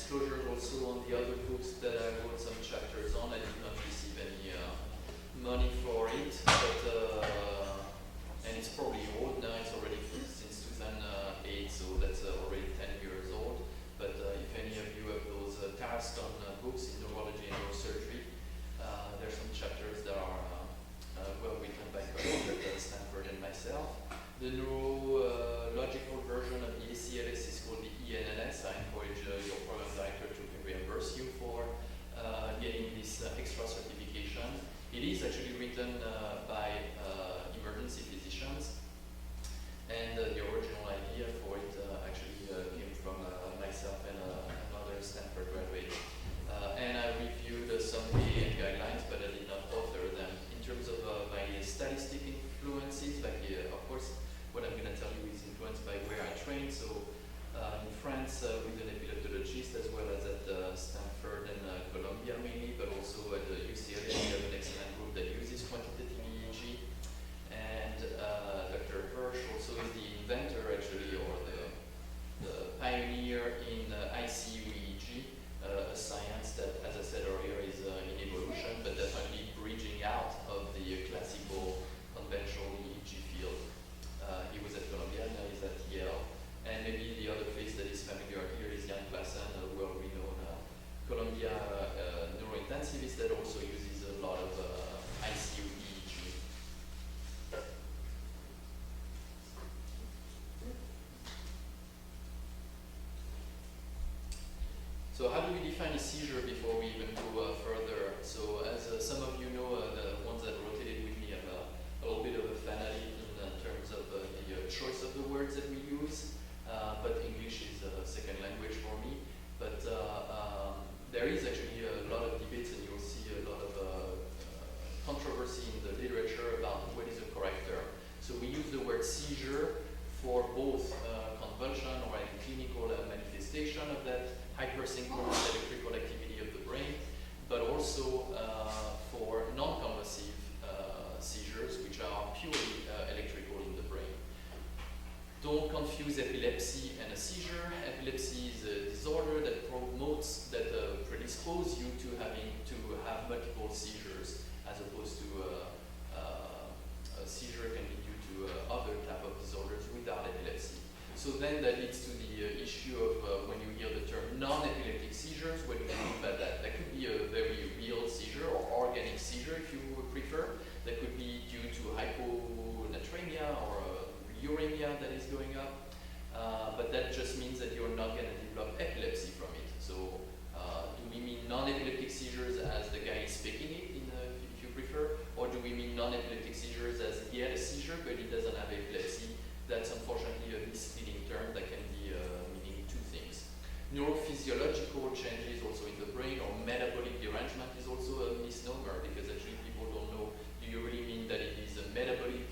disclosures also on the other books that I wrote some chapters on. I did not receive any money for it, but and it's probably old now. It's already since 2008, so that's already 10 years old. But if any of you have those Tarascon books in neurology and neurosurgery, there's some chapters that are well written by colleagues at Stanford and myself. The neurological version of the ACLS is called the ENLS. I encourage your program director to reimburse you for getting this extra certification. It is actually written by emergency physicians, and the original idea for it actually came from myself and another Stanford graduate. And I reviewed some AAN guidelines, but I did not author them. In terms of my statistic influences, like of course, what I'm going to tell you is influenced by where I trained. So in France with an epileptologist, as well as at Stanford and Columbia mainly, but also at UCLA, we have an excellent group that uses quantitative EEG. And Dr. Hirsch also is the inventor, actually, or the pioneer in ICU EEG, a science that, as I said earlier, is in evolution, but definitely bridging out of the classical conventional EEG field. He was at Columbia, now he's at Yale. And maybe the other face that is familiar here is Jan Klassen, a world-renowned Columbia neurointensivist that also uses a lot of ICU EEG. So how do we define a seizure before we even go further? So as some of you know, the ones that rotated with me have a little bit of a fanatic in terms of the choice of the words that we use, but English is a second language for me. But there is actually a lot of debates, and you'll see a lot of controversy in the literature about what is a correct term. So we use the word seizure for both convulsion or any clinical manifestation of that hypersynchronous electrical activity of the brain, but also for non-convulsive seizures, which are purely electrical in the brain. Don't confuse epilepsy and a seizure. Epilepsy is a disorder that predisposes you to have multiple seizures, as opposed to a seizure can be due to other type of disorders without epilepsy. So then that leads to the issue of when you hear the term non-epileptic seizures, what do you mean by that? That could be a very real seizure or organic seizure if you prefer. That could be due to hyponatremia or uremia that is going up. But that just means that you're not going to develop epilepsy from it. So do we mean non-epileptic seizures as the guy is faking it, if you prefer? Or do we mean non-epileptic seizures as he had a seizure but he doesn't have epilepsy? That's unfortunately a misleading term that can be meaning two things. Neurophysiological changes also in the brain, or metabolic derangement is also a misnomer, because actually people don't know, do you really mean that it is a metabolic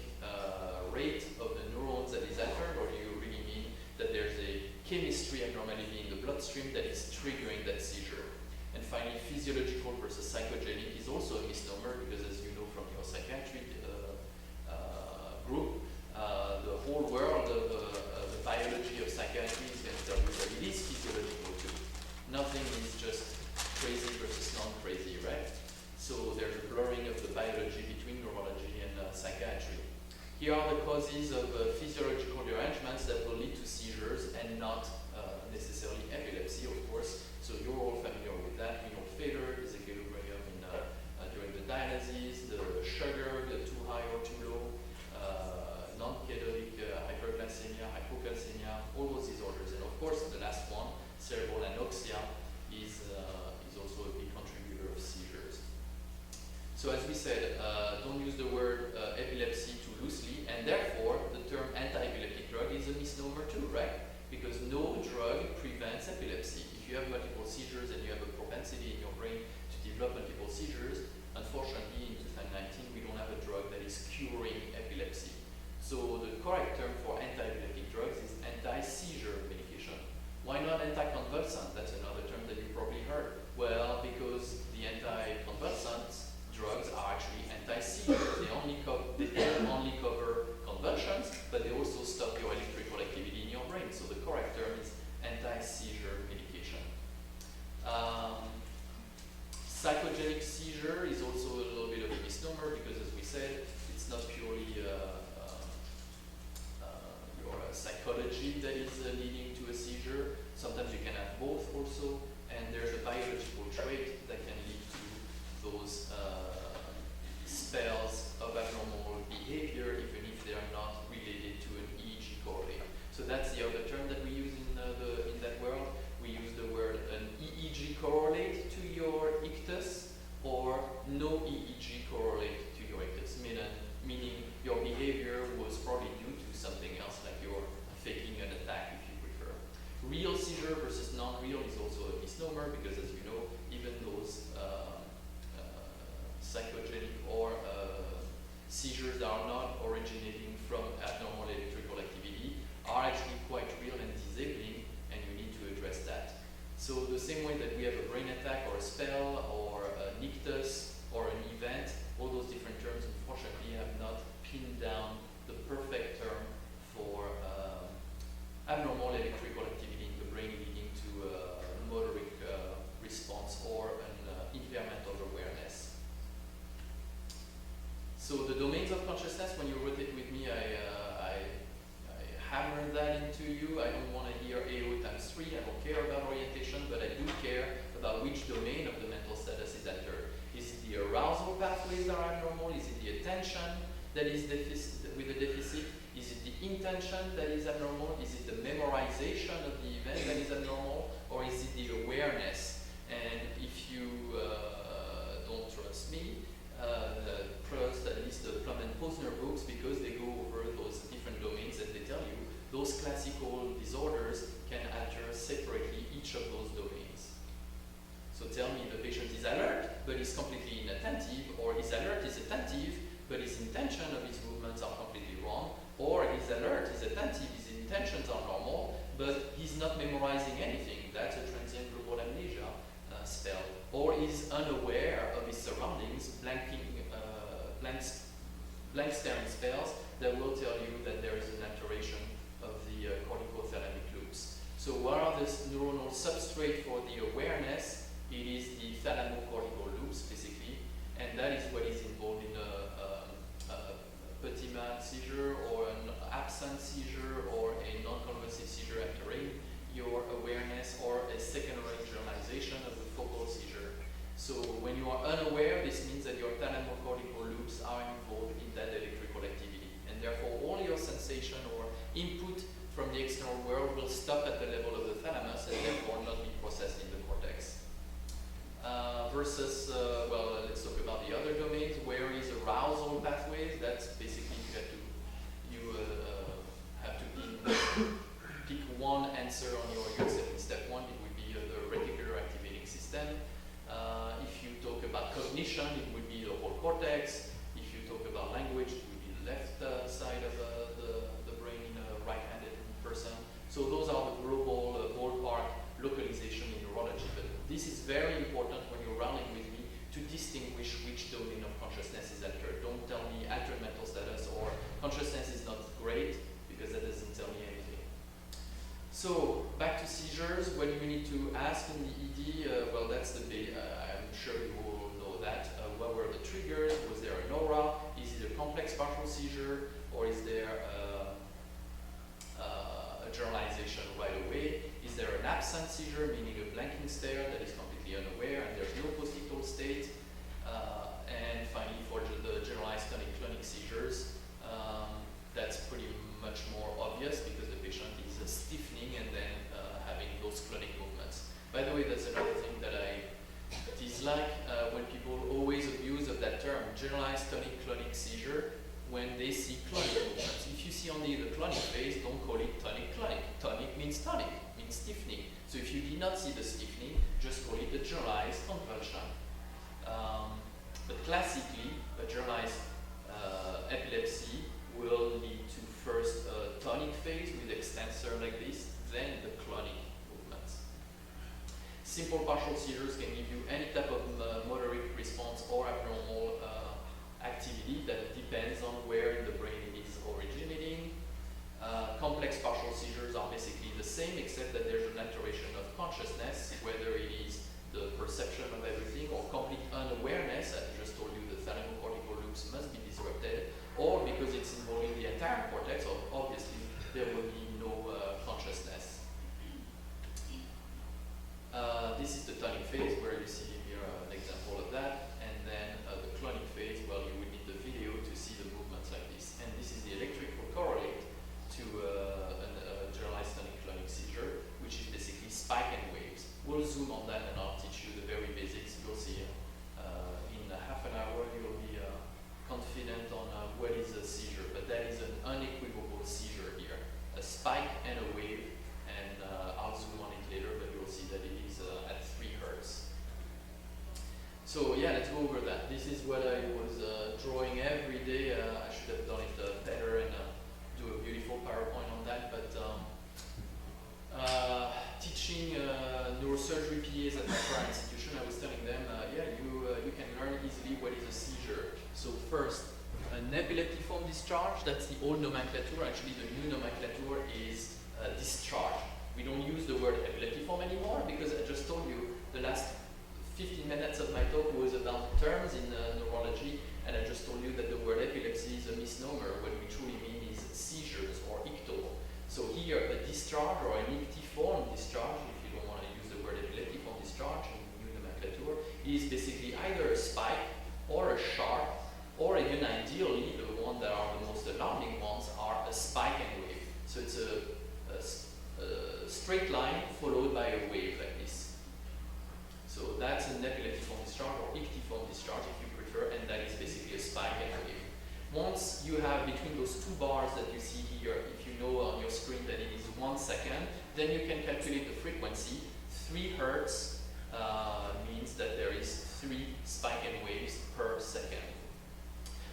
rate of the neurons that is altered, or do you really mean that there's a chemistry abnormality in the bloodstream that is triggering that seizure? And finally, physiological versus psychogenic is also a misnomer, because as you know from your psychiatry group, the whole world of the biology of psychiatry is going to tell you that it is physiological too. Nothing is just crazy versus non-crazy, right? So there's a blurring of the biology between neurology and psychiatry. Here are the causes of physiological derangements that will lead to seizures and not necessarily epilepsy, of course. So you're all familiar with that. Renal failure, disequilibrium during the dialysis, the sugar, the too high or too low, non-ketonic hyperglycemia, hypocalcemia, all those disorders. And of course, the last one, cerebral anoxia, is also a big contributor of seizures. So as we said, don't use the word epilepsy too loosely, and therefore the term anti-epileptic drug is a misnomer too, right? Because no drug prevents epilepsy. If you have multiple seizures and you have a propensity in your brain to develop multiple seizures, unfortunately in 2019 we don't have a drug that is curing epilepsy. So the correct term for anti-epileptic drugs is anti-seizure medication. Why not anticonvulsant? That's another term that you probably heard. Well, because the anticonvulsant drugs are actually anti-seizure. They don't only cover convulsions, but they also stop your electrical activity in your brain. So the correct term is anti-seizure medication. have both also, and there's a biological trait that can lead to those spells of abnormal behavior, even if they are not related to an EEG correlate. So that's the other term that we use in that world. We use the word an EEG correlate to your ictus, or no EEG correlate to your ictus, meaning your behavior was probably due to something else, like you're faking an attack, if you prefer. Real seizure versus non-real is also a misnomer, because as you know, even those psychogenic or seizures that are not originating from abnormal electrical activity are actually quite real and disabling, and you need to address that. So the same way that we have a brain attack or a spell or an ictus or an event, all those different terms unfortunately have not pinned down the perfect term for abnormal electrical activity in the brain leading to a motoric response or an impairment of awareness. So the domains of consciousness, when you wrote it with me, I hammered that into you. I don't want to hear AO times 3. I don't care about orientation, but I do care about which domain of the mental status is entered. Is it the arousal pathways that are abnormal? Is it the attention that is with a deficit? Is it the intention that is abnormal? Is it the memorization of the event that is abnormal? Or is it the awareness? And if you don't trust me, trust at least the Plum and Posner books, because they go over those different domains and they tell you those classical disorders can alter separately each of those domains. So tell me the patient is alert but is completely inattentive, or is alert, is attentive, but his intention of his movements are completely wrong, or he's alert, he's attentive, his intentions are normal, but he's not memorizing anything. That's a transient global amnesia spell. Or is unaware of his surroundings, blank staring spells that will tell you that there is an alteration of the corticothalamic loops. So what are the neuronal substrate for the awareness? It is the thalamocortical loops, basically, and that is what is involved in a petit mal seizure, or an absent seizure, or a non-convulsive seizure altering your awareness, or a secondary generalization of the focal seizure. So when you are unaware, this means that your thalamocortical loops are involved in that electrical activity, and therefore all your sensation or input from the external world will stop at the level of the thalamus and therefore not be processed in the cortex. Versus, well, let's talk about the other domains. Where is arousal pathways? That's basically you have to pick one answer on your step. In step 1, it would be the reticular activating system. If you talk about cognition, it would be the whole cortex. If you talk about language, it would be the left side of the brain in a right-handed person. So those are the global ballpark localization in neurology. But this is very important when you're running with me to distinguish which domain of consciousness is altered. Don't tell me altered mental status or consciousness is not great, because that doesn't tell me anything. So back to seizures, what do you need to ask in the ED? Well, that's the big, I'm sure you all know that. What were the triggers? Was there an aura? Is it a complex partial seizure? Or is there a generalization right away? Is there an absent seizure, meaning a blanking stare that is completely unaware and there's no post-ictal state? And finally, for the generalized tonic-clonic seizures, that's pretty much more obvious because the patient is stiffening and then having those clonic movements. By the way, that's another thing that I dislike when people always abuse of that term, generalized tonic-clonic seizure, when they see clonic movements. If you see only the clonic phase, don't call it tonic-clonic. Tonic means tonic, means stiffening. So if you did not see the stiffening, just call it a generalized convulsion. But classically, a generalized epilepsy will lead to first a tonic phase with extensor like this, then the clonic movements. Simple partial seizures can give you any type of motoric response or abnormal activity that depends on where in the brain it is originating. Complex partial seizures are basically the same, except that there's an alteration of consciousness, whether it is the perception of everything or complete unawareness. I just told you the thalamocortical loops must be disrupted, or because it's involving the entire cortex, obviously there will be no consciousness. This is the tonic phase where you see here an example of that, and then the clonic phase, well, you would need the video to see the movements like this. And this is the electrical correlate to a generalized tonic-clonic seizure, which is basically spike and waves. We'll zoom on that and I'll teach you the very basics. You'll see in half an hour you'll be confident on what is a seizure, but that is an unequivocal seizure here. A spike and a wave, and I'll zoom on it later, but you'll see that it is at 3 Hertz. So yeah, let's go over that. This is what I was drawing every day. I should have done it better and do a beautiful PowerPoint on that, but teaching neurosurgery PAs at my prior institution, I was telling them, yeah, you can learn easily what is a seizure. So first, an epileptiform discharge, that's the old nomenclature. Actually, the new nomenclature is discharge. We don't use the word epileptiform anymore because I just told you the last 15 minutes of my talk was about terms in neurology, and I just told you that the word epilepsy is a misnomer. What we truly mean is seizures or ictal. So here, a discharge or an ictiform discharge, if you don't want to use the word epileptiform discharge in new nomenclature, is basically either a spike or a sharp, or even ideally, the one that are the most alarming ones are a spike and wave. So it's a straight line followed by a wave like this. So that's an epileptiform discharge or ictiform discharge if you prefer, and that is basically a spike and a wave. Once you have between those 2 bars that you see here, if you know on your screen that it is 1 second, then you can calculate the frequency. 3 Hertz means that there is 3 spike and waves per second.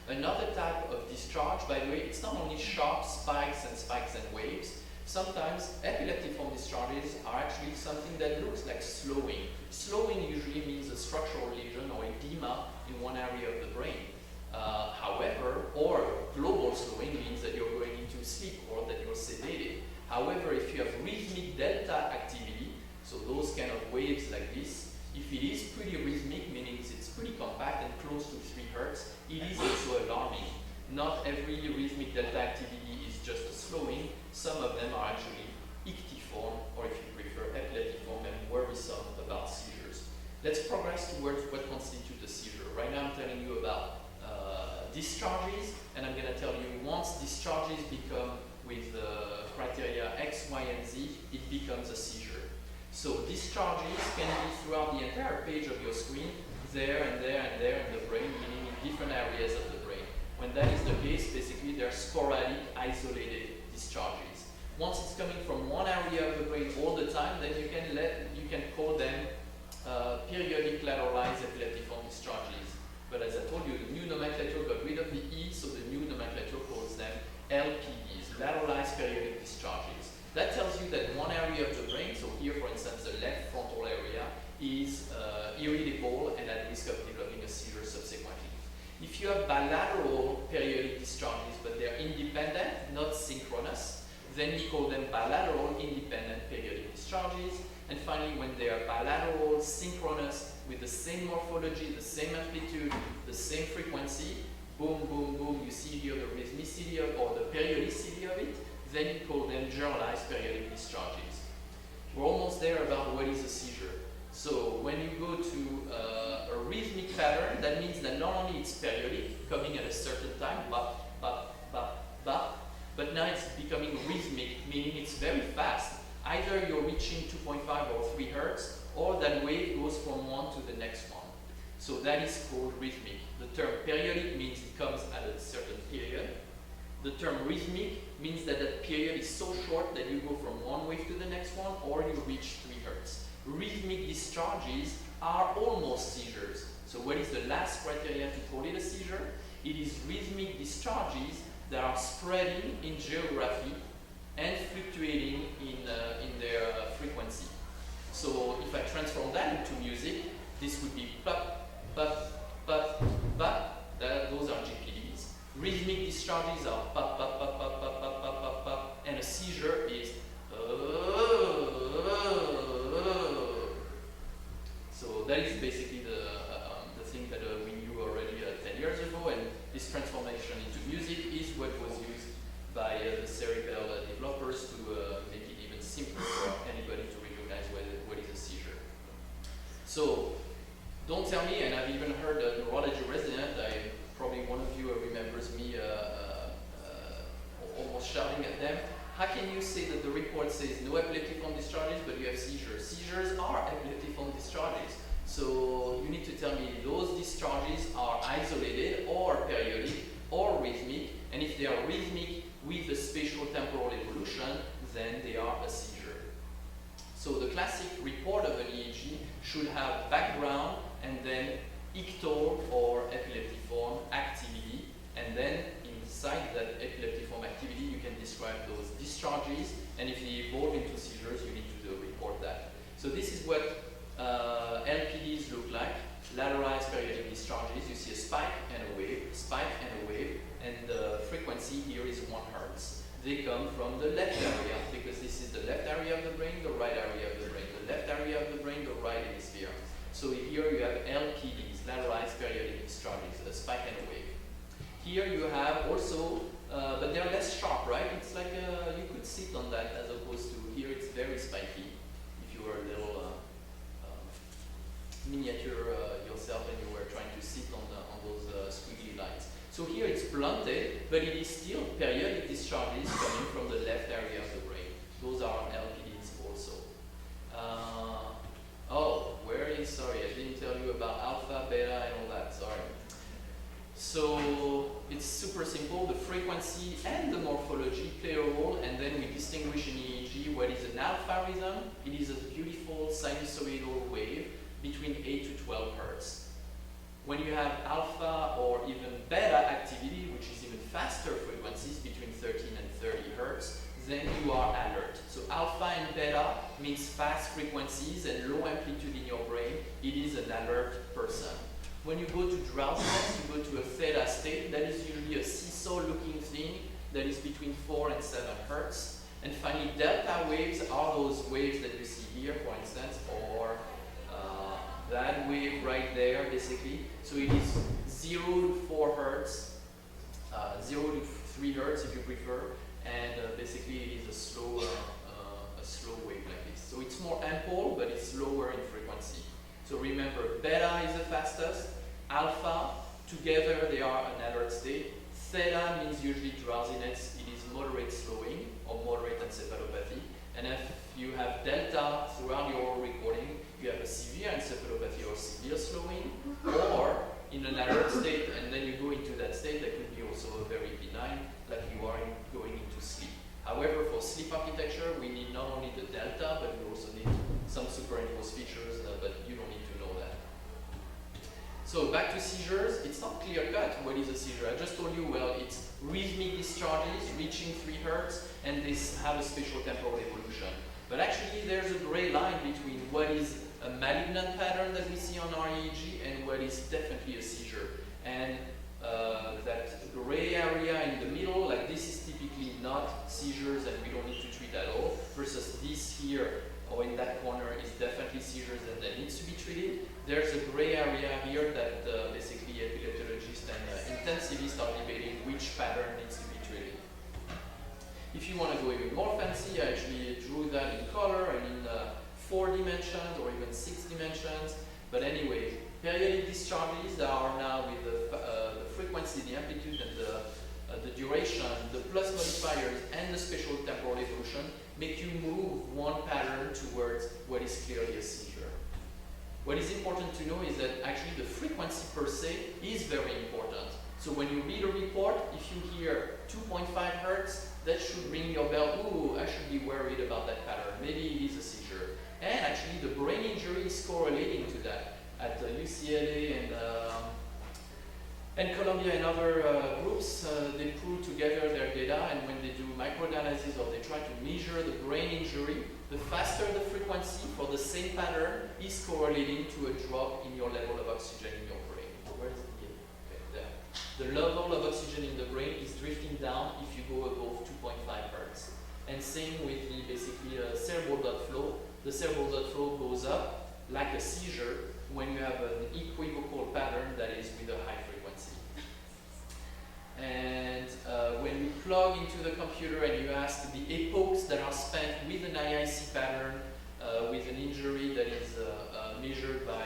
Another type of discharge, by the way, it's not only sharp spikes and waves. Sometimes epileptiform discharges are actually something that looks like slowing. Slowing usually means a structural lesion or edema in one area of the brain. However, or global slowing means that you're going into sleep or that you're sedated. However, if you have rhythmic delta activity, so those kind of waves like this, if it is pretty rhythmic, meaning it's pretty compact and close to 3 Hertz, it is also alarming. Not every rhythmic delta activity is just a slowing. Some of them are actually ictiform, or if you prefer, epileptiform, and worrisome about seizures. Let's progress towards what constitutes a seizure. Right now I'm telling you about discharges, and I'm going to tell you once discharges become with criteria X, Y, and Z, it becomes a seizure. So discharges can be throughout the entire page of your screen, there and there and there in the brain, meaning in different areas of the brain. When that is the case, basically they're sporadic, isolated discharges. Once it's coming from one area of the brain all the time, then you can call them periodic lateralized epileptiform discharges. But as I told you, the new nomenclature got rid of the E, so the new nomenclature calls them LPDs, lateralized periodic discharges. That tells you that one area of the brain, so here for instance the left frontal area, is irritable and at risk of developing a seizure subsequently. If you have bilateral periodic discharges, but they're independent, not synchronous, then we call them bilateral independent periodic discharges. And finally, when they are bilateral, synchronous, with the same morphology, the same amplitude, the same frequency, boom, boom, boom, you see here the rhythmicity or the periodicity of it, then you call them generalized periodic discharges. We're almost there about what is a seizure. So when you go to a rhythmic pattern, that means that not only it's periodic, coming at a certain time, bop, bop, bop, bop, but now it's becoming rhythmic, meaning it's very fast. Either you're reaching 2.5 or 3 Hertz, or that wave goes from one to the next one. So that is called rhythmic. The term periodic means it comes at a certain period. The term rhythmic means that that period is so short that you go from one wave to the next one, or you reach 3 Hertz. Rhythmic discharges are almost seizures. So what is the last criteria to call it a seizure? It is rhythmic discharges that are spreading in geography and fluctuating in their frequency. So if I transform that into music, this would be pop, pop, pop, pop. Those are GPDs. Rhythmic discharges are pop, pop, pop, pop, pop, pop, pop, pop, pop, and a seizure is so that is basically the thing that we knew already 10 years ago, and this transformation into music is what was used by the Cerebell developers to make it even simpler for anybody to recognize what is a seizure. So don't tell me, and I've even heard a neurology resident, probably one of you remembers me almost shouting at them. How can you say that the report says no epileptiform discharges, but you have seizures? Seizures are epileptiform discharges. So you need to tell me those discharges are isolated or periodic or rhythmic, and if they are rhythmic with a spatial temporal evolution, then they are a seizure. So the classic report of an EEG should have background and then ictal or epileptiform activity, and then inside that epileptiform activity you can describe those discharges, and if they evolve into seizures you need to report that. So this is what LPDs look like, lateralized periodic discharges. You see a spike and a wave, and the frequency here is 1 Hertz. They come from the left area, because this is the left area of the brain, the right area of the brain, the left area of the brain, the right hemisphere. So here you have LPDs, lateralized periodic discharges, a spike and a wave. Here you have also, but they're less sharp, right? It's like you could sit on that, as opposed to here it's very spiky. If you were a little miniature yourself and you were trying to sit on those squiggly lines. So here it's blunted, but it is still periodic discharges coming from the left area of the brain. Those are LPDs also. Sorry, I didn't tell you about alpha, beta, and all that, sorry. So it's super simple. The frequency and the morphology play a role, and then we distinguish in EEG what is an alpha rhythm. It is a beautiful sinusoidal wave between 8 to 12 Hertz. When you have alpha or even beta activity, which is even faster frequencies between 13 and 30 Hertz, then you are alert. So alpha and beta means fast frequencies and low amplitude in your brain. It is an alert person. When you go to drowsiness, you go to a theta state. That is usually a seesaw-looking thing that is between 4 and 7 Hertz. And finally, delta waves are those waves that you see here, for instance, or that wave right there, basically. So it is 0 to 4 Hertz, 0 to 3 Hertz if you prefer, and basically it is a slow wave like this. So it's more ample, but it's lower in frequency. So remember, beta is the fastest, alpha, together they are an alert state. Theta means usually drowsiness, it is moderate slowing or moderate encephalopathy. And if you have delta throughout your recording, you have a severe encephalopathy or severe slowing, or in an alert state, and then you go into that state that could be also very benign, like you are going into sleep. However, for sleep architecture, we need not only the delta, but we also need some superimposed features, but you don't need to know that. So back to seizures, it's not clear-cut what is a seizure. I just told you, well, it's rhythmic discharges reaching 3 Hertz, and they have a spatial temporal evolution. But actually, there's a gray line between what is a malignant pattern that we see on our EEG and what is definitely a seizure. And that gray area in the middle, like this is typically not seizures and we don't need to treat at all, versus this here or in that corner is definitely seizures and that needs to be treated. There's a gray area here that basically epileptologists and intensivists are debating which pattern needs to be treated. If you want to go even more fancy, I actually drew that in color and in 4 dimensions or even 6 dimensions. But anyway, periodic discharges are now with the frequency, the amplitude, and the duration, the plus modifiers, and the spatial temporal evolution make you move one pattern towards what is clearly a seizure. What is important to know is that actually the frequency per se is very important. So when you read a report, if you hear 2.5 Hertz, that should ring your bell. Ooh, I should be worried about that pattern. Maybe it is a seizure. And actually the brain injury is correlating to that. At UCLA and Columbia and other groups, they pull together their data, and when they do microanalysis or they try to measure the brain injury, the faster the frequency for the same pattern is correlating to a drop in your level of oxygen in your brain. Where is it? Okay, there. The level of oxygen in the brain is drifting down if you go above 2.5 Hertz. And same with the basically cerebral blood flow. The cerebral blood flow goes up like a seizure when you have an equivocal pattern that is with a high frequency. And when you plug into the computer and you ask the epochs that are spent with an IIC pattern, with an injury that is measured by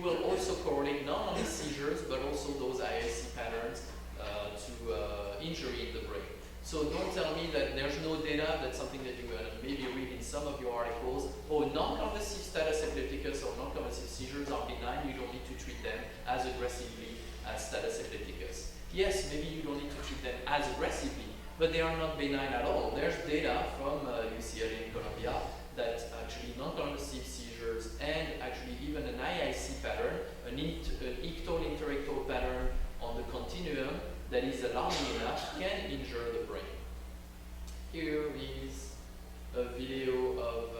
will also correlate not only seizures, but also those ILC patterns to injury in the brain. So don't tell me that there's no data. That's something that you're going to maybe read in some of your articles. Oh, non-convulsive status epilepticus or non-convulsive seizures are benign. You don't need to treat them as aggressively as status epilepticus. Yes, maybe you don't need to treat them as aggressively, but they are not benign at all. There's data from UCLA in Columbia that actually non-convulsive seizures and actually even an IIC pattern, an ictal-interictal pattern on the continuum that is alarming enough can injure the brain. Here is a video of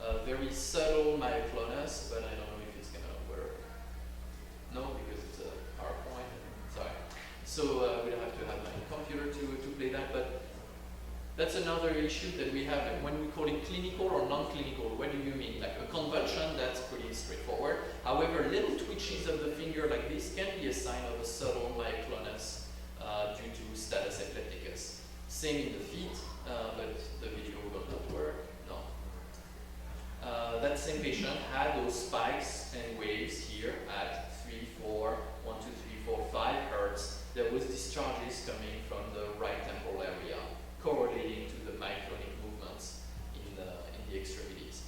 a very subtle myoclonus, but I don't know if it's going to work. No, because it's a PowerPoint. Sorry. So we don't have to have my computer to play that, but that's another issue that we have. Like when we call it clinical or non-clinical, what do you mean? Like a convulsion, that's pretty straightforward. However, little twitches of the finger like this can be a sign of a subtle myoclonus due to status epilepticus. Same in the feet, but the video will not work. No. That same patient had those spikes and waves here at 3, 4, 1, 2, 3, 4, 5 hertz. There was discharges coming from the right temporal area, correlating to the myoclonic movements in the extremities.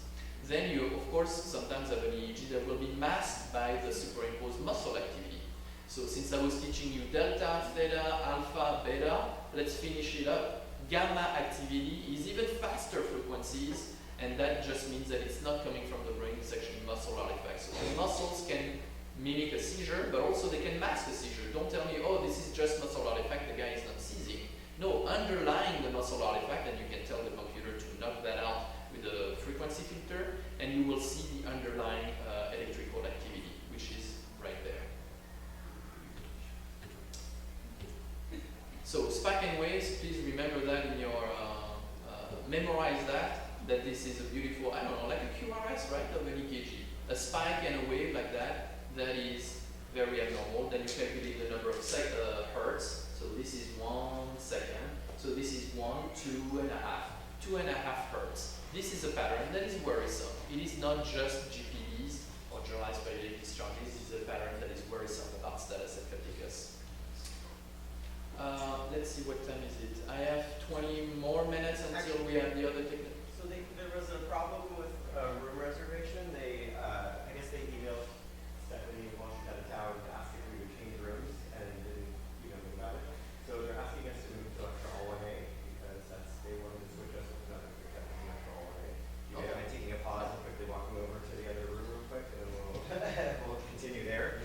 Then you, of course, sometimes have an EEG that will be masked by the superimposed muscle activity. So since I was teaching you delta, theta, alpha, beta, let's finish it up. Gamma activity is even faster frequencies, and that just means that it's not coming from the brain, it's actually muscle artifacts. So the muscles can mimic a seizure, but also they can mask a seizure. Don't tell me, oh, this is just muscle artifact, the guy is not seizing. No, underlying the muscle artifact, and you can tell the computer to knock that out with a frequency filter, and you will see the underlying electrical activity, which is right there. So spike and waves, please remember that in your, memorize that this is a beautiful, I don't know, like a QRS, right, of an EKG. A spike and a wave like that is very abnormal. Then you calculate the number of hertz. So this is 1 second. So this is 1, 2.5, 2.5 hertz. This is a pattern that is worrisome. It is not just GPDs or generalized periodic discharges. This is a pattern that is worrisome about status epilepticus. Let's see, what time is it? I have 20 more minutes until we have the other technique. So there was a problem with room reservation. I guess they emailed Stephanie while she's out of town asking if we would change rooms and didn't do nothing about it. So they're asking us to move to lecture hall 1A because they wanted to switch us with another lecture hall 1A. You guys mind taking a pause and quickly walking over to the other room real quick, and then we'll continue there.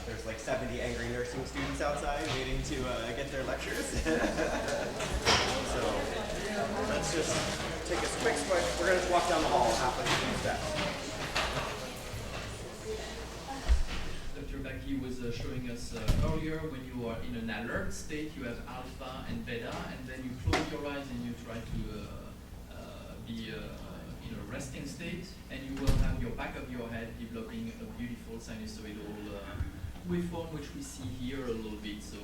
There's like 70 angry nursing students outside waiting to get their lectures. So let's just take a quick switch. We're going to walk down the hall halfway through the steps. Dr. Baki was showing us earlier, when you are in an alert state, you have alpha and beta, and then you close your eyes and you try to be in a resting state, and you will have your back of your head developing a beautiful sinusoidal waveform, which we see here a little bit. So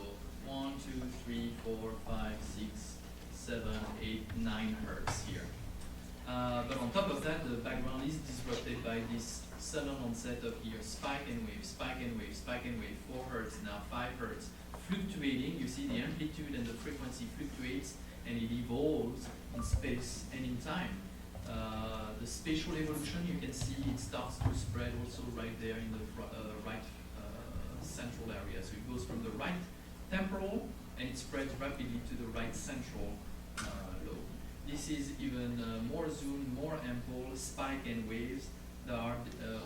1, 2, 3, 4, 5, 6, 7, 8, 9 hertz here. But on top of that, the background is disrupted by this sudden onset of here spike and wave, spike and wave, spike and wave, 4 hertz, now 5 hertz, fluctuating. You see the amplitude and the frequency fluctuates, and it evolves in space and in time. The spatial evolution, you can see it starts to spread also right there in the right central area. So it goes from the right temporal and it spreads rapidly to the right central lobe. This is even more zoom, more ample spike and waves that are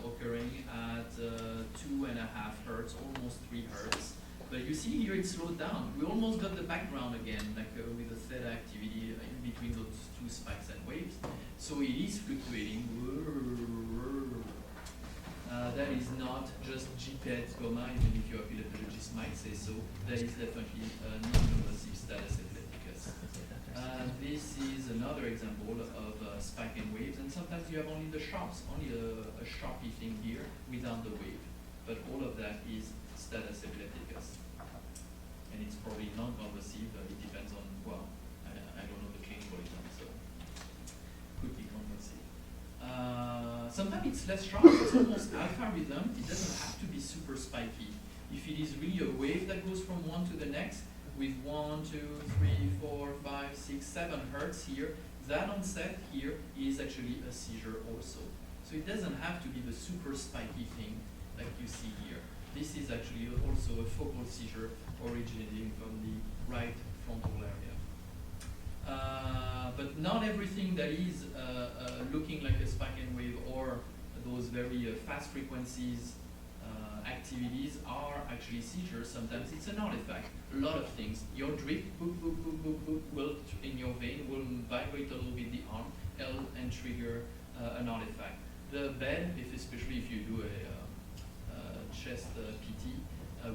occurring at 2.5 hertz, almost 3 hertz. But you see here it slowed down. We almost got the background again, like with the theta activity in between those two spikes and waves. So it is fluctuating. That is not just GPET coma, even if your epileptologist might say so. That is definitely non-convulsive status epilepticus. This is another example of spike and waves, and sometimes you have only the sharps, only a sharpy thing here without the wave. But all of that is status epilepticus. And it's probably non-convulsive, it depends on, well, I don't know the clinical exam, so could be convulsive. Sometimes it's less sharp, it's almost alpha rhythm. It doesn't have to be super spiky. If it is really a wave that goes from one to the next, with 1, 2, 3, 4, 5, 6, 7 hertz here, that onset here is actually a seizure also. So it doesn't have to be the super spiky thing like you see here. This is actually also a focal seizure originating from the right frontal area. But not everything that is looking like a spike and wave or those very fast frequencies activities are actually seizures. Sometimes it's an artifact. A lot of things. Your drip, boop, boop, boop, boop, boop, will in your vein will vibrate a little bit the arm and trigger an artifact. The bed, especially if you do a chest PT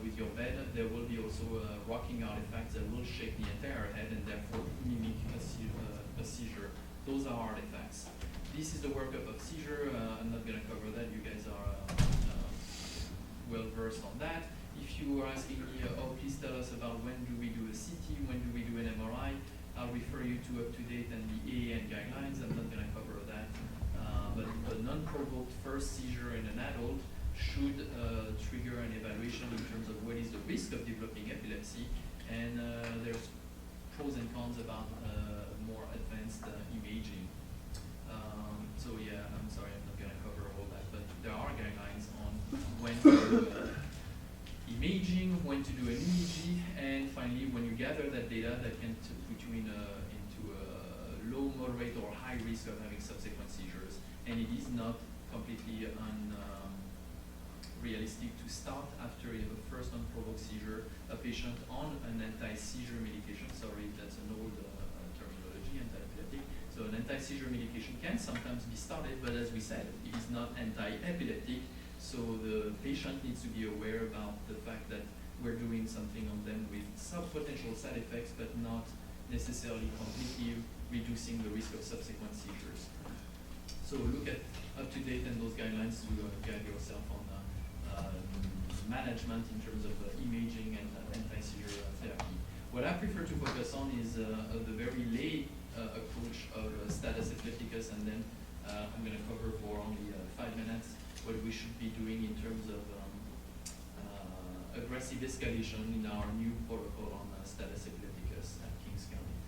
with your bed, there will be also rocking artifacts that will shake the entire head and therefore mimic a seizure. Those are artifacts. This is the workup of seizure. I'm not going to cover that. You guys are well versed on that. If you are asking me, oh, please tell us about when do we do a CT, when do we do an MRI, I'll refer you to UpToDate and the AAN guidelines. I'm not going to cover that. But a non-provoked first seizure in an adult should trigger an evaluation in terms of what is the risk of developing epilepsy, and there's pros and cons about more advanced imaging. So yeah, I'm sorry, I'm not going to cover all that, but there are guidelines on when to do imaging, when to do an EEG, and finally when you gather that data that can put you into a low, moderate, or high risk of having subsequent seizures. And it is not completely unrealistic to start after you have a first unprovoked seizure, a patient on an anti-seizure medication. Sorry, that's an old terminology, anti-epileptic. So an anti-seizure medication can sometimes be started, but as we said, it is not anti-epileptic. So the patient needs to be aware about the fact that we're doing something on them with some potential side effects, but not necessarily completely reducing the risk of subsequent seizures. So look at UpToDate and those guidelines to guide yourself on management in terms of imaging and anti-seizure therapy. What I prefer to focus on is the very late approach of status epilepticus, and then I'm going to cover for only 5 minutes what we should be doing in terms of aggressive escalation in our new protocol on status epilepticus at Kings County.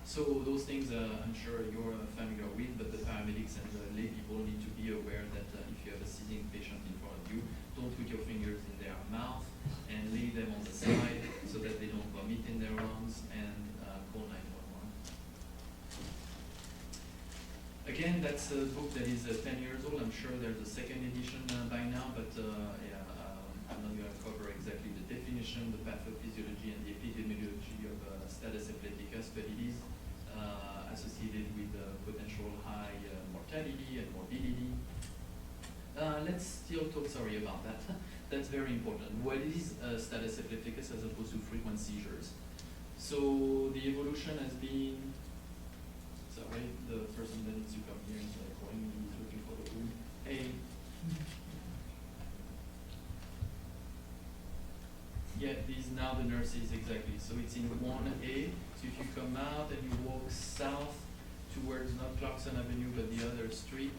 So those things I'm sure you're familiar with, but the paramedics and the lay people need to be aware that if you have a seizing patient in front of you, don't put your fingers in their mouth and lay them on the side so that they don't vomit in their lungs, and call 911. Again, that's a book that is 10 years old. I'm sure there's a second edition by now, but I'm not going to cover exactly the definition, the pathophysiology, and the epidemiology of status epilepticus, but it is associated with potential high mortality and morbidity. Let's still talk, sorry about that. That's very important. What is status epilepticus as opposed to frequent seizures? So the evolution has been, sorry, the person that needs to come here is calling me, he's looking for the room. Hey. Yeah, these now the nurses, exactly. So it's in 1A. So if you come out and you walk south towards not Clarkson Avenue but the other street,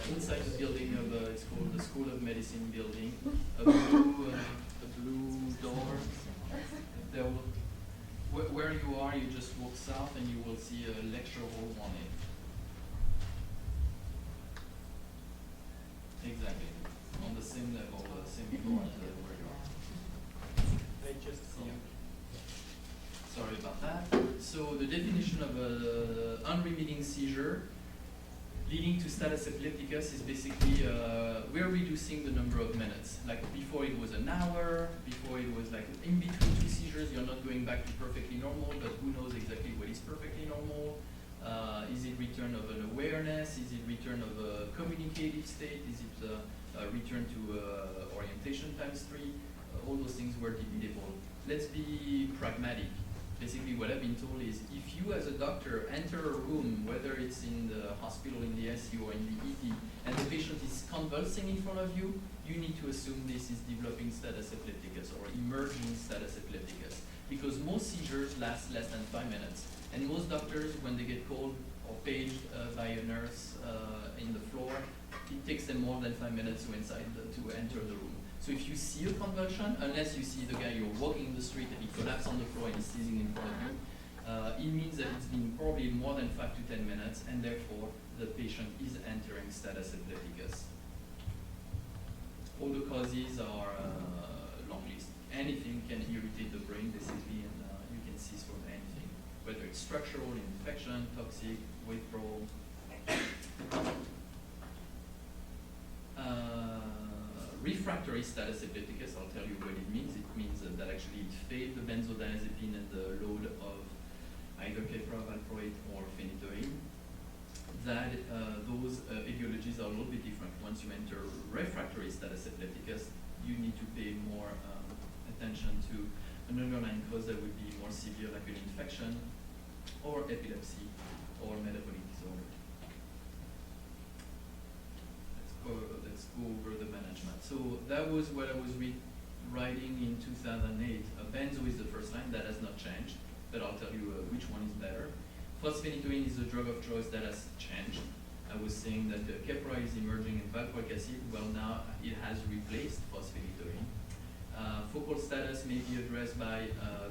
inside the building of it's called the School of Medicine building, a blue door. There will, where you are, you just walk south and you will see a lecture hall 1A. Exactly, on the same level, same floor as where you are. They just see you. Sorry about that. So the definition of unremitting seizure leading to status epilepticus is basically we're reducing the number of minutes. Like before it was an hour, before it was like in between two seizures, you're not going back to perfectly normal, but who knows exactly what is perfectly normal? Is it return of an awareness? Is it return of a communicative state? Is it a return to orientation times 3? All those things were debatable. Let's be pragmatic. Basically what I've been told is if you as a doctor enter a room, whether it's in the hospital, in the SU or in the ED, and the patient is convulsing in front of you, you need to assume this is developing status epilepticus or emerging status epilepticus, because most seizures last less than 5 minutes. And most doctors, when they get called or paged by a nurse in the floor, it takes them more than 5 minutes to enter the room. So if you see a convulsion, unless you see the guy, you're walking in the street and he collapses on the floor and he's seizing in front of you, it means that it's been probably more than 5 to 10 minutes, and therefore the patient is entering status epilepticus. All the causes are long list. Anything can irritate the brain basically, and you can seize from anything, whether it's structural, infection, toxic, withdrawal. Refractory status epilepticus, I'll tell you what it means. It means that actually it failed the benzodiazepine and the load of either Keppra, valproate, or phenytoin. That those etiologies are a little bit different. Once you enter refractory status epilepticus, you need to pay more attention to an underlying cause that would be more severe, like an infection, or epilepsy, or metabolic disorder. Let's go over the management. So that was what I was writing in 2008. Benzo is the first line, that has not changed, but I'll tell you which one is better. Phosphenitoin is the drug of choice, that has changed. I was saying that Keppra is emerging in valproic acid. Well, now it has replaced phosphenitoin. Focal status may be addressed by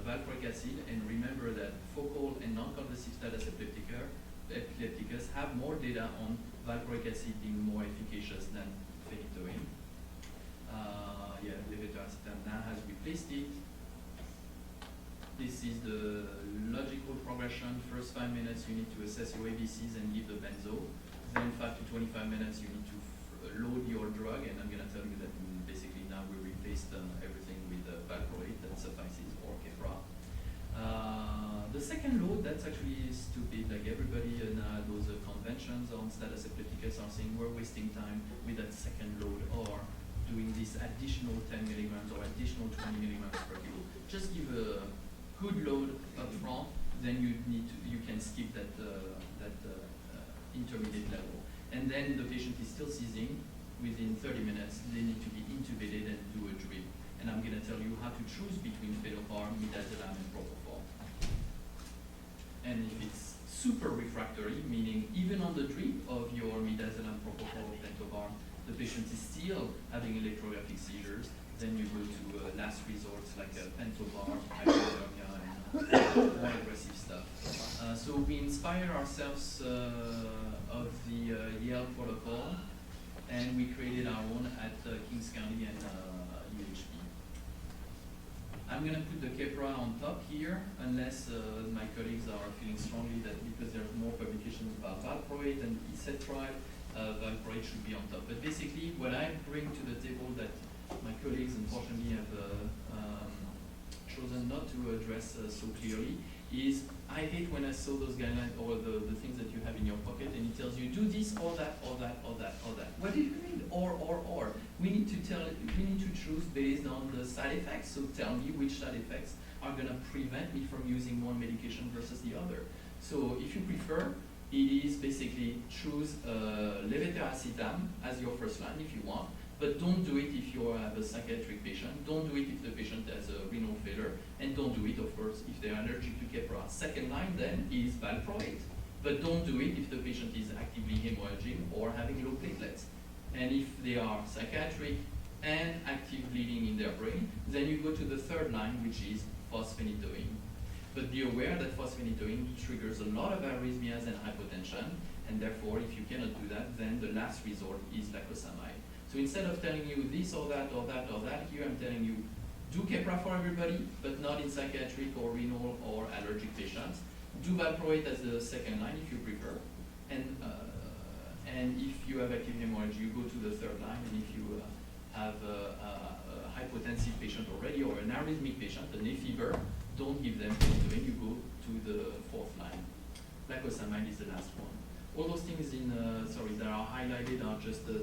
valproic acid, and remember that focal and non-convulsive status epilepticus have more data on valproic acid being more efficacious than phenytoin. Levetiracetam now has replaced it. This is the logical progression. First 5 minutes you need to assess your ABCs and give the benzo. Then 5 to 25 minutes you need to load your drug, and I'm going to tell you that basically now we replaced everything with valproate, that suffices, or Keppra. The second load, that's actually stupid. Like everybody now, those conventions on status epilepticus are saying we're wasting time with that second load, or doing this additional 10 milligrams or additional 20 milligrams per kilo. Just give a good load up front, then you can skip that intermediate level. And then the patient is still seizing. Within 30 minutes, they need to be intubated and do a drip. And I'm going to tell you how to choose between Fedopar, Midazolam, and Propofol. And if it's super refractory, meaning even on the drip of your Midazolam, Propofol, or Pentobar, the patient is still having electrographic seizures, then you go to last resorts like Pentobar, hypothermia, and more aggressive stuff. So we inspire ourselves of the Yale protocol, and we created our own at Kings County and UHB. I'm going to put the Keppra on top here, unless my colleagues are feeling strongly that because there's more publications about valproate and esetride, valproate should be on top. But basically, what I bring to the table that my colleagues unfortunately have chosen not to address so clearly is I hate when I saw those guidelines or the things that you have in your pocket and it tells you do this or that or that or that or that. What do you mean or? We need to choose based on the side effects. So tell me which side effects are gonna prevent me from using one medication versus the other. So if you prefer, it is basically choose levetiracetam as your first line if you want, but don't do it if you have a psychiatric patient. Don't do it if the patient has a renal failure, and don't do it, of course, if they're allergic to Keppra. Second line then is valproate, but don't do it if the patient is actively hemorrhaging or having low platelets. And if they are psychiatric and active bleeding in their brain, then you go to the third line, which is phosphenitoin. But be aware that phosphenitoin triggers a lot of arrhythmias and hypotension, and therefore, if you cannot do that, then the last resort is lacosamide. So instead of telling you this or that or that or that, here I'm telling you, do Keppra for everybody, but not in psychiatric or renal or allergic patients. Do valproate as the second line if you prefer, and if you have active hemorrhage, you go to the third line, and if you have a hypotensive patient already or an arrhythmic patient, an AFib, don't give them phenytoin, you go to the fourth line. Lacosamide is the last one. All those things that are highlighted are just the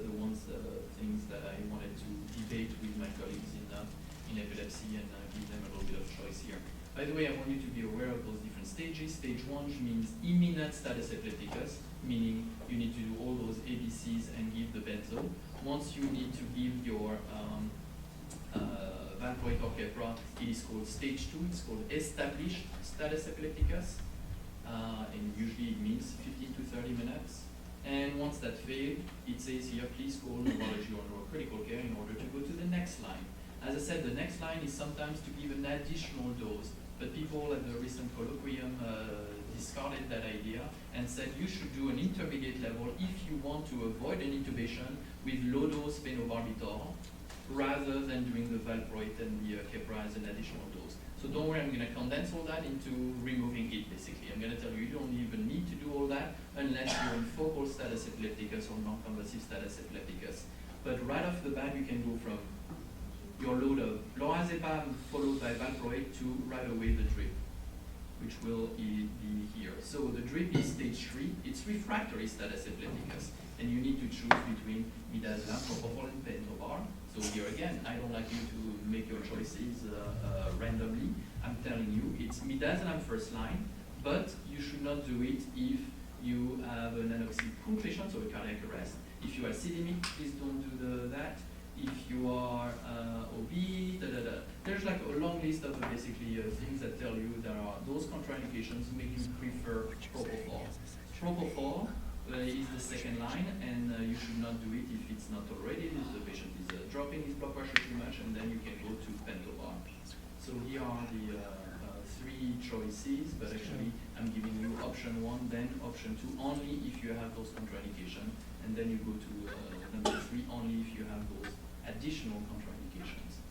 things that I wanted to debate with my colleagues in epilepsy and give them a little bit of choice here. By the way, I want you to be aware of those different stages. Stage 1 means imminent status epilepticus, meaning you need to do all those ABCs and give the benzo. Once you need to give your valproate or Keppra, it is called stage 2. It's called established status epilepticus. And usually it means 15 to once that failed, it says here, please call neurology or neurocritical care in order to go to the next line. As I said, the next line is sometimes to give an additional dose, but people at the recent colloquium discarded that idea and said you should do an intermediate level if you want to avoid an intubation with low-dose phenobarbital rather than doing the valproate and the Keppra as an additional dose. So don't worry, I'm going to condense all that into removing it, basically. I'm going to tell you don't even need to do all that unless you're in focal status epilepticus or non-convulsive status epilepticus. But right off the bat, you can go from your load of lorazepam followed by valproate to right away the drip, which will be here. So the drip is stage 3. It's refractory status epilepticus, and you need to choose between midazolam, propofol, and pentobar. So here again, I don't like you to make your choices randomly. I'm telling you, it's midazolam first line, but you should not do it if you have an anoxic pool patient, so a cardiac arrest. If you are acidemic, please don't do that. If you are obese, there's like a long list of basically things that tell you there are those contraindications make you prefer propofol. Propofol is the second line, and you should not do it if it's not tolerated, if the patient is dropping his blood pressure too much, and then you can go to pentobar. So here are the 3 choices, but actually I'm giving you option 1, then option 2 only if you have those contraindications, and then you go to number 3 only if you have those additional contraindications.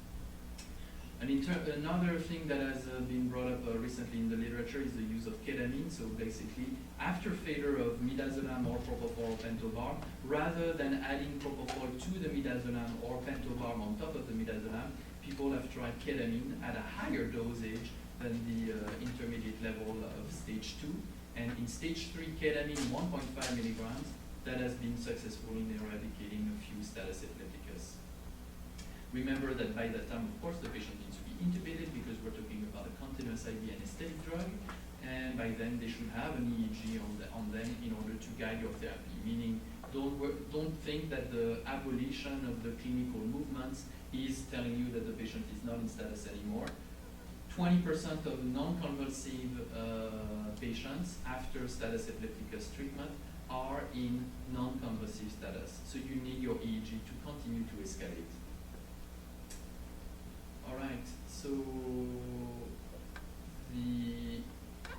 Another thing that has been brought up recently in the literature is the use of ketamine. So basically, after failure of midazolam or propofol or pentobar, rather than adding propofol to the midazolam or pentobar on top of the midazolam, people have tried ketamine at a higher dosage than the intermediate level of stage 2. And in stage 3, ketamine 1.5 milligrams, that has been successful in eradicating a few status epilepticus. Remember that by that time, of course, the patient needs to be intubated because we're talking about a continuous IV anesthetic drug, and by then they should have an EEG on them in order to guide your therapy, meaning don't think that the abolition of the clinical movements is telling you that the patient is not in status anymore. 20% of non-convulsive patients after status epilepticus treatment are in non-convulsive status. So you need your EEG to continue to escalate. All right, so the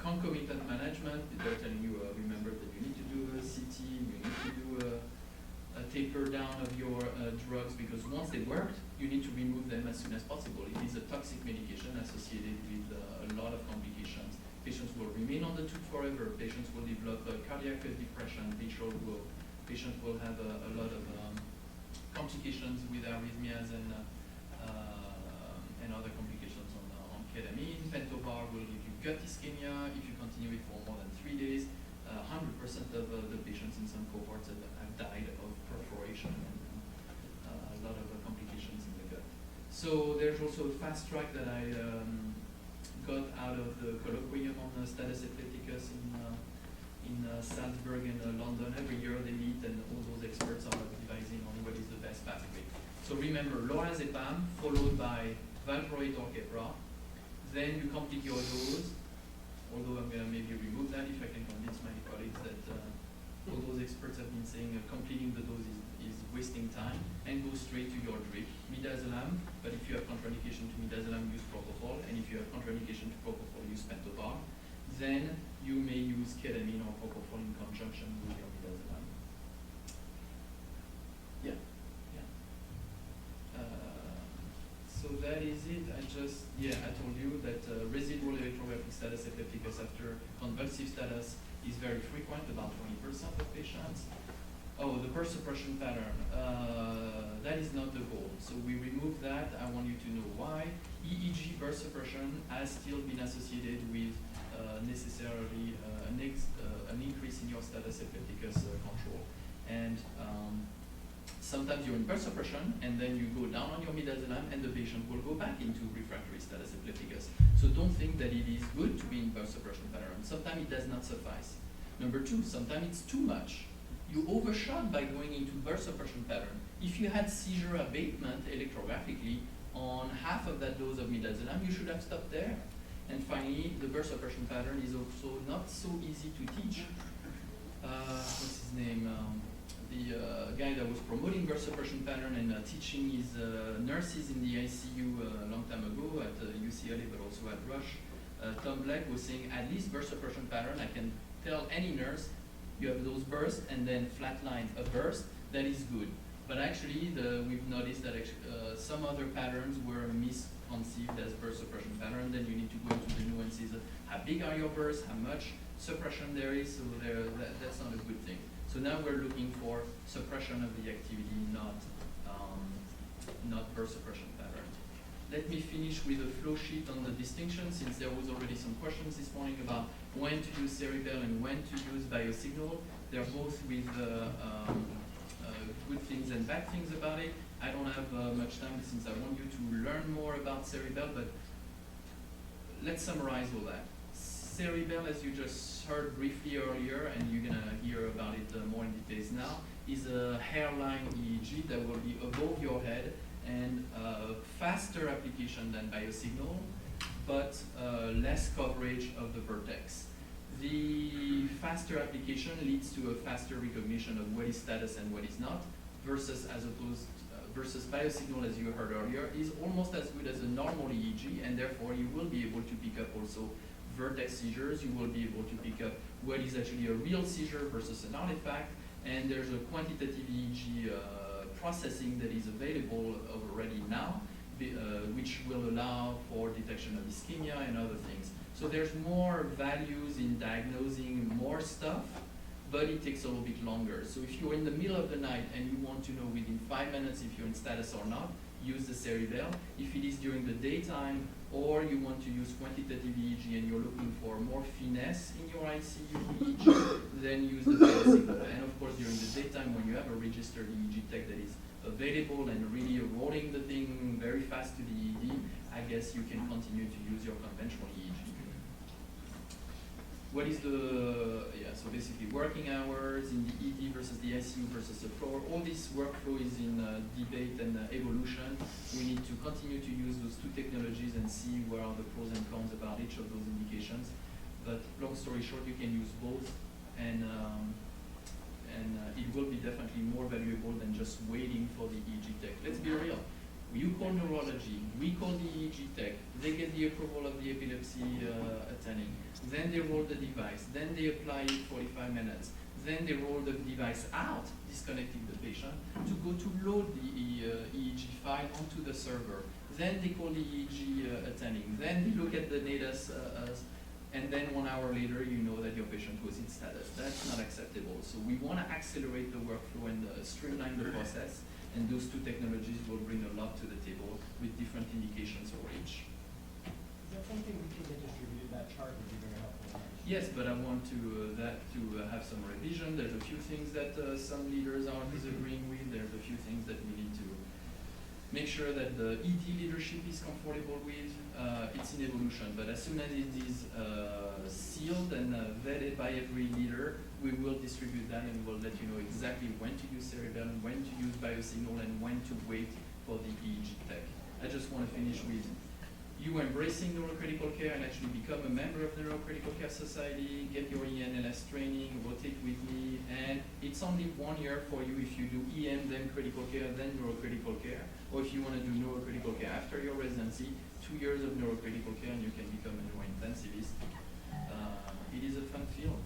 concomitant management, they're telling you, remember that you need to do a CT, you need to do a taper down of your drugs, because once they worked, you need to remove them as soon as possible. It is a toxic medication associated with a lot of complications. Patients will remain on the tube forever. Patients will develop cardiac depression. Patients will have a lot of complications with arrhythmias and other complications on ketamine. Pentobar will give you gut ischemia if you continue it for more than 3 days. 100% of the patients in some cohorts have died of perforation and a lot of complications in the gut. So there's also a fast track that I got out of the colloquium on status epilepticus in Salzburg and London. Every year they meet and all those experts are devising on what is the best pathway. So remember, lorazepam followed by valproate or Keppra. Then you complete your dose, although I'm going to maybe remove that if I can convince my colleagues that all those experts have been saying completing the dose is wasting time, and go straight to your drip. Midazolam, but if you have contraindication to midazolam, use propofol, and if you have contraindication to propofol, use pentobar. Then you may use ketamine or propofol in conjunction with your midazolam. So that is it. I told you that residual electrographic status epilepticus after convulsive status is very frequent, about 20% of patients. Oh, the burst suppression pattern, that is not the goal. So we remove that. I want you to know why. EEG burst suppression has still been associated with necessarily an increase in your status epilepticus control. And sometimes you're in burst suppression, and then you go down on your midazolam, and the patient will go back into refractory status epilepticus. So don't think that it is good to be in burst suppression pattern. Sometimes it does not suffice. Number 2, sometimes it's too much. You overshot by going into burst suppression pattern. If you had seizure abatement electrographically on half of that dose of midazolam, you should have stopped there. And finally, the burst suppression pattern is also not so easy to teach. What's his name? promoting burst suppression pattern and teaching his nurses in the ICU a long time ago at UCLA, but also at Rush. Tom Black was saying, at least burst suppression pattern, I can tell any nurse, you have those bursts and then flatline a burst, that is good. But actually, we've noticed that some other patterns were misconceived as burst suppression pattern. Then you need to go into the nuances of how big are your bursts, how much suppression there is, so that's not a good thing. So now we're looking for suppression of the activity, not burst suppression pattern. Let me finish with a flow sheet on the distinction, since there was already some questions this morning about when to use Cerebell and when to use biosignal. They're both with good things and bad things about it. I don't have much time since I want you to learn more about Cerebell, but let's summarize all that. Cerebell, as you just heard briefly earlier, and you're gonna hear about it more in details now, is a hairline EEG that will be above your head and faster application than biosignal, but less coverage of the vertex. The faster application leads to a faster recognition of what is status and what is not, versus biosignal, as you heard earlier, is almost as good as a normal EEG, and therefore you will be able to pick up also vertex seizures. You will be able to pick up what is actually a real seizure versus an artifact, and there's a quantitative EEG processing that is available already now, which will allow for detection of ischemia and other things. So there's more values in diagnosing more stuff, but it takes a little bit longer. So if you're in the middle of the night and you want to know within 5 minutes if you're in status or not, use the Cerebell. If it is during the daytime, or you want to use quantitative EEG and you're looking for more finesse in your ICU EEG, then use the biosignal. And of course, during the daytime, when you have a registered EEG tech that is available and really rolling the thing very fast to the ED, I guess you can continue to use your conventional EEG. What is so basically working hours in the ED versus the ICU versus the floor. All this workflow is in debate and evolution. We need to continue to use those two technologies and see where are the pros and cons about each of those indications. But long story short, you can use both, and it will be definitely more valuable than just waiting for the EEG tech. Let's be real. You call neurology, we call the EEG tech, they get the approval of the epilepsy attending, then they roll the device, then they apply it 45 minutes, then they roll the device out, disconnecting the patient, to go to load the EEG file onto the server, then they call the EEG attending, then they look at the data, and then 1 hour later you know that your patient was in status. That's not acceptable. So we want to accelerate the workflow and streamline the process. And those two technologies will bring a lot to the table with different indications for each. Is that something we can get distributed? That chart would be very helpful. Yes, but I want to have some revision. There's a few things that some leaders are disagreeing with. There's a few things that we need to make sure that the ED leadership is comfortable with. It's in evolution, but as soon as it is sealed and vetted by every leader, we will distribute that and we'll let you know exactly when to use Cerebell, when to use biosignal, and when to wait for the EEG tech. I just want to finish with you embracing neurocritical care and actually become a member of the Neurocritical Care Society, get your ENLS training, rotate with me, and it's only 1 year for you if you do EM, then critical care, then neurocritical care, or if you want to do neurocritical care after your residency, 2 years of neurocritical care and you can become a neurointensivist. It is a fun field.